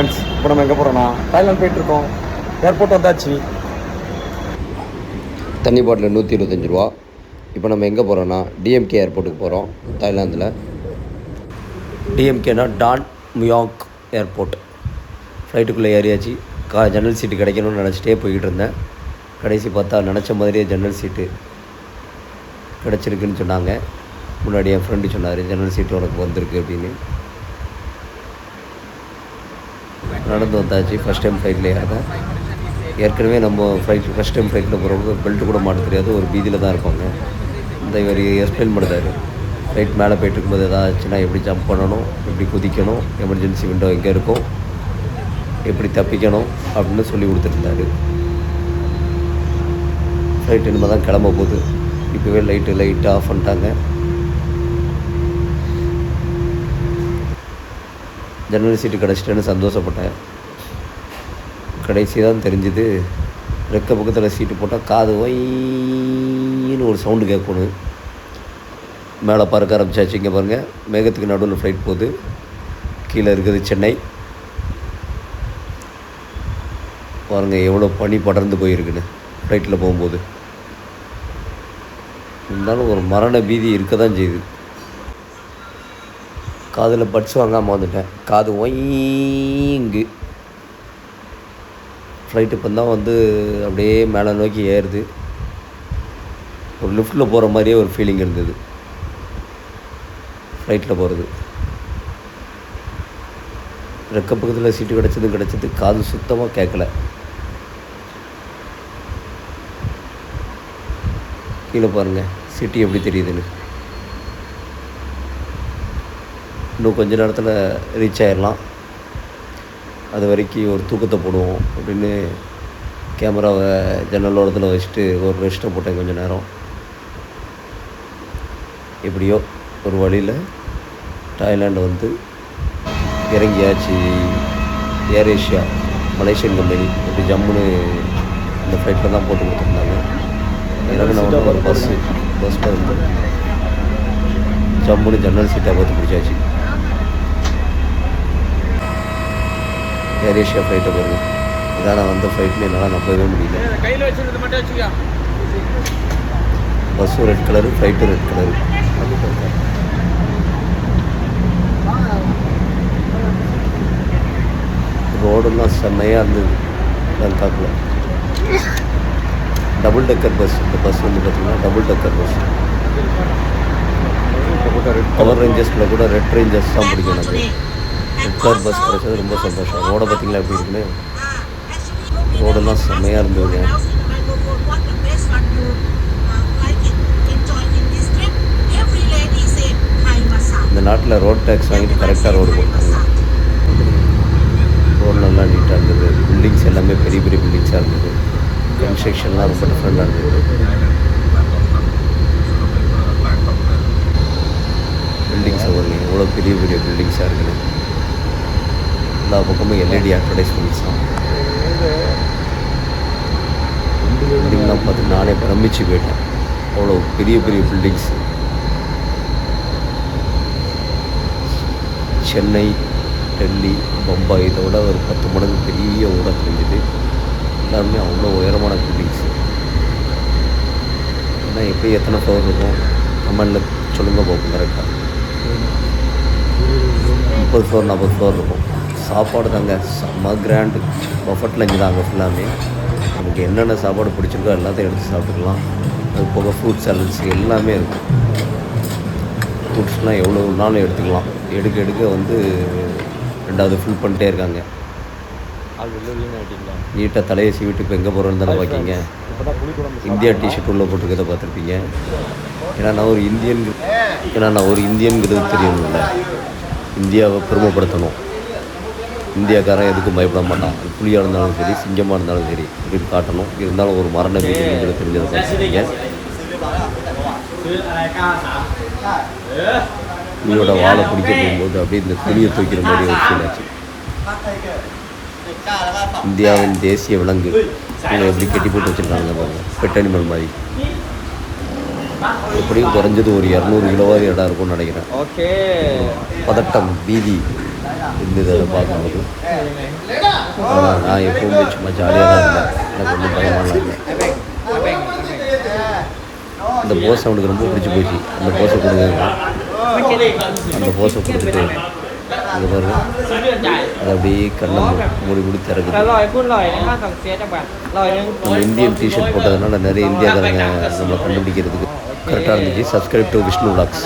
இப்போ நம்ம எங்கே போகிறோன்னா தாய்லாந்து போயிட்டுருக்கோம். ஏர்போர்ட் வந்தாச்சு. தண்ணி பாட்டில் 125 ரூபா. இப்போ நம்ம எங்கே போகிறோன்னா டிஎம்கே ஏர்போர்ட்டுக்கு போகிறோம். தாய்லாந்தில் டிஎம்கேனா டான் முயாங் ஏர்போர்ட். ஃப்ளைட்டுக்குள்ளே ஏறியாச்சு. ஜன்னல் சீட்டு கிடைக்கணும்னு நினச்சிட்டே போய்கிட்டு இருந்தேன். கடைசி பார்த்தா நினச்ச மாதிரியே ஜன்னல் சீட்டு கிடச்சிருக்குன்னு சொன்னாங்க. முன்னாடி என் ஃப்ரெண்டு சொன்னார் ஜன்னல் சீட்டு உனக்கு வந்திருக்கு அப்படின்னு. நடந்து வந்தாச்சு. ஃபஸ்ட் டைம் ஃப்ளைட்டில் ஏறேன். ஏற்கனவே நம்ம ஃபஸ்ட் டைம் ஃப்ளைட்டில் போகிறவங்க பெல்ட்டு கூட மாட்ட தெரியாது, ஒரு பீதியில் தான் இருப்பாங்க. இந்த இவர் எக்ஸ்பிளைன் பண்ணுறாரு. ஃப்ளைட் மேலே போய்ட்டு இருக்கும்போது ஏதாச்சுன்னா எப்படி ஜம்ப் பண்ணணும், எப்படி குதிக்கணும், எமர்ஜென்சி விண்டோ எங்கே இருக்கும், எப்படி தப்பிக்கணும் அப்படின்னு சொல்லி கொடுத்துருந்தாரு. ஃப்ளைட் இனிமேல் தான் கிளம்ப போகுது. இப்போவே லைட்டு ஆஃப் பண்ணிட்டாங்க. ஜன்னல் சீட்டு கிடச்சிட்டேன்னு சந்தோஷப்பட்டேன். கடைசி தான் தெரிஞ்சுது ரெக்க பக்கத்தில் சீட்டு போட்டால் காது ஒயின்னு ஒரு சவுண்டு கேட்கணும். மேலே பறக்க ஆரம்பிச்சாச்சு. இங்கே பாருங்கள், மேகத்துக்கு நடுவில் ஃப்ளைட் போகுது. கீழே இருக்குது சென்னை. பாருங்கள் எவ்வளோ பனி படர்ந்து போயிருக்குன்னு ஃப்ளைட்டில் போகும்போது. இருந்தாலும் ஒரு மரண பீதி இருக்க தான் செய்யுது. காதில் பட்ஸ் வாங்காமல் வந்துட்டேன். காது ஒயிங்கு. ஃப்ளைட்டு இப்போ தான் அப்படியே மேலே நோக்கி ஏறுது. ஒரு லிஃப்ட்டில் போகிற மாதிரியே ஒரு ஃபீலிங் இருந்தது ஃப்ளைட்டில் போகிறது. ரெக்க பக்கத்தில் சீட்டு கிடச்சது. காது சுத்தமாக கேட்கல. கீழே பாருங்கள் சிட்டி எப்படி தெரியுதுன்னு. இன்னும் கொஞ்ச நேரத்தில் ரீச் ஆகிடலாம். அது வரைக்கும் ஒரு தூக்கத்தை போடுவோம் அப்படின்னு கேமராவை ஜன்னலோரத்தில் வச்சுட்டு ஒரு ரெஸ்ட்டை போட்டேன் கொஞ்சம் நேரம். எப்படியோ ஒரு வழியில் தாய்லாண்டு இறங்கியாச்சு. ஏர் ஏஷியா மலேசியன் கம்பெனி இப்படி ஜம்முன்னு இந்த ஃப்ளைட்டில் தான் போட்டு கொடுத்துருந்தாங்க. இறங்கின ஒரு பஸ்ஸில் ஜம்முன்னு ஜன்னல் சீட்டாக பார்த்து பிடிச்சாச்சு. ஏர் ஏஷியா ஃப்ளைட்டை பாருங்கள். இதான் நான் வந்த ஃப்ளைட்னு என்னால் நம்பவே முடியல. பஸ்ஸும் ரெட் கலரு, ஃப்ளைட்டும் ரெட் கலரு. ரோடெல்லாம் செம்மையாக இருந்தது பேங்காக்கில். Double decker bus. இந்த பஸ் பார்த்திங்கன்னா டபுள் டெக்கர் பஸ். பவர் ரேஞ்சர்ஸில் கூட ரெட் ரேஞ்சர்ஸ் தான் பிடிக்கும் எனக்கு. ரெட் கலர் பஸ் கிடச்சது ரொம்ப சந்தோஷம். ரோடை பார்த்திங்களா எப்படி இருக்குன்னு. ரோடெல்லாம் செம்மையாக இருந்ததுங்க. இந்த நாட்டில் ரோட் டேக்ஸ் வாங்கிட்டு கரெக்டாக ரோடு போட்டாங்க. ரோடு நல்லா நீட்டாக இருந்தது. பில்டிங்ஸ் எல்லாமே பெரிய பெரிய பில்டிங்ஸாக இருந்தது. கன்ஸ்ட்ரக்ஷன்லாம் ரொம்ப டிஃப்ரெண்ட்டாக இருந்தது. பில்டிங்ஸை பாருங்க எவ்வளோ பெரிய பெரிய பில்டிங்ஸாக இருக்குது. எல்லா பக்கமும் எல்இடி அட்வர்டைஸ்மெண்ட்ஸ் தான். பில்டிங்லாம் பார்த்து நானே பிரமிச்சு போயிட்டேன். அவ்வளோ பெரிய பெரிய பில்டிங்ஸ். சென்னை, டெல்லி, பம்பாய் இதோட ஒரு 10 மடங்கு பெரிய ஊடாக தெரிஞ்சுது. எல்லாருமே அவ்வளோ உயரமான பில்டிங்ஸு. ஏன்னா எப்படி எத்தனை ஃப்ளோர் இருக்கும் கமெண்டில் சொல்லுங்கள் பார்ப்போம். கரெக்டாக 30 ஃப்ளோர் 40 ஃப்ளோர் இருக்கும். சாப்பாடு தாங்க செம்ம கிராண்டு. பஃபட் லஞ்சு தாங்க ஃபுல்லாமே. நமக்கு என்னென்ன சாப்பாடு பிடிச்சிருக்கோ எல்லாத்தையும் எடுத்து சாப்பிட்டுக்கலாம். அது போக ஃப்ரூட் சாலட்ஸ் எல்லாமே இருக்கும். ஃப்ரூட்ஸ்லாம் எவ்வளோ நாளும் எடுத்துக்கலாம். எடுக்க 2வது ஃபில் பண்ணிட்டே இருக்காங்க. நீட்டாக தலையை சீவிட்டு இப்போ எங்கே போகிறோன்னு தானே பார்க்கிங்க. இந்தியா டிஷர்ட் உள்ளே போட்டுருக்கதை பார்த்துருப்பீங்க. ஏன்னா நான் ஒரு இந்தியன்கிறது தெரியணும்ல. இந்தியாவை பெருமைப்படுத்தணும். இந்தியாக்காரன் எதுக்கும் பயப்பட மாட்டான். அது புலியாக இருந்தாலும் சரி, சிங்கமாக இருந்தாலும் சரி, இப்படி காட்டணும். இருந்தாலும் ஒரு மரண வீடுங்கிறது தெரிஞ்சதை பார்த்துருக்கீங்க. புலியோட வாழை பிடிக்க போகும்போது அப்படியே இந்த துணியை தூக்கிற மாதிரி ஒரு ஃபீல் ஆச்சு. இந்தியாவின் தேசிய விலங்கு எப்படி கட்டி போட்டு வச்சுருக்காங்க பாருங்கள். பெட் அனிமல் மாதிரி. எப்படியும் குறைஞ்சது ஒரு 200 கிலோவாவது இடம் இருக்கும்னு நினைக்கிறேன். ஓகே. பதட்டம், பீதி இந்த இதில் பார்க்கும்போது. ஆனால் நான் எப்பவுமே சும்மா ஜாலியாக தான் இருந்தேன், எனக்கு ஒன்றும் பயமாலாம் இல்லை. இந்த போஸ் அவனுக்கு ரொம்ப பிடிச்சி போச்சு. அந்த போஸை கொடுங்க, அந்த போஸை கொடுத்துட்டு இங்கே பாருங்க, அது அப்படியே கண்ணை மூடி மூடி திறக்குது. நம்ம இந்தியன் டிஷர்ட் போட்டதுனால நிறைய இந்தியாக்காரங்க நம்மளை கண்டுபிடிக்கிறதுக்கு கரெக்டாக இருந்துச்சு. Subscribe to Vishnu vlogs.